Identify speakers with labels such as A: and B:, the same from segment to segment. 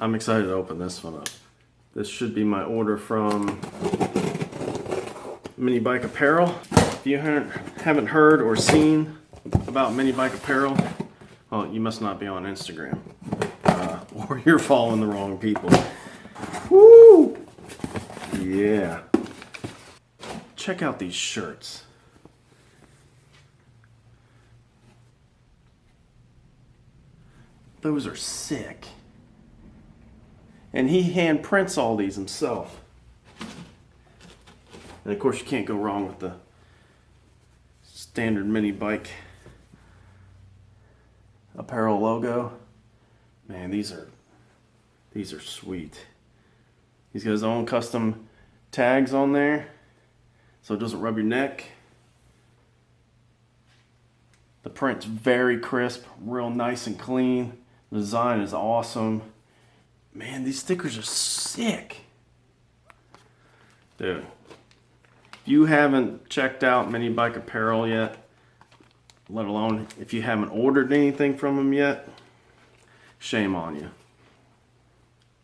A: I'm excited to open this one up. This should be my order from Minibike Apparel. If you haven't heard or seen about Minibike Apparel, well, you must not be on Instagram. Or you're following the wrong people. Woo! Yeah. Check out these shirts. Those are sick. And he hand prints all these himself. And of course you can't go wrong with the standard Minibike Apparel logo. Man, these are sweet. He's got his own custom tags on there so it doesn't rub your neck. The print's very crisp, real nice and clean. The design is awesome. Man, these stickers are sick. Dude, if you haven't checked out Minibike Apparel yet, let alone if you haven't ordered anything from them yet, shame on you.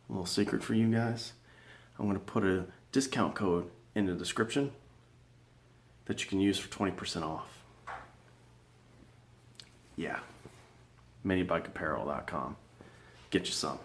A: A little secret for you guys. I'm going to put a discount code in the description that you can use for 20% off. Yeah, minibikeapparel.com. Get you some.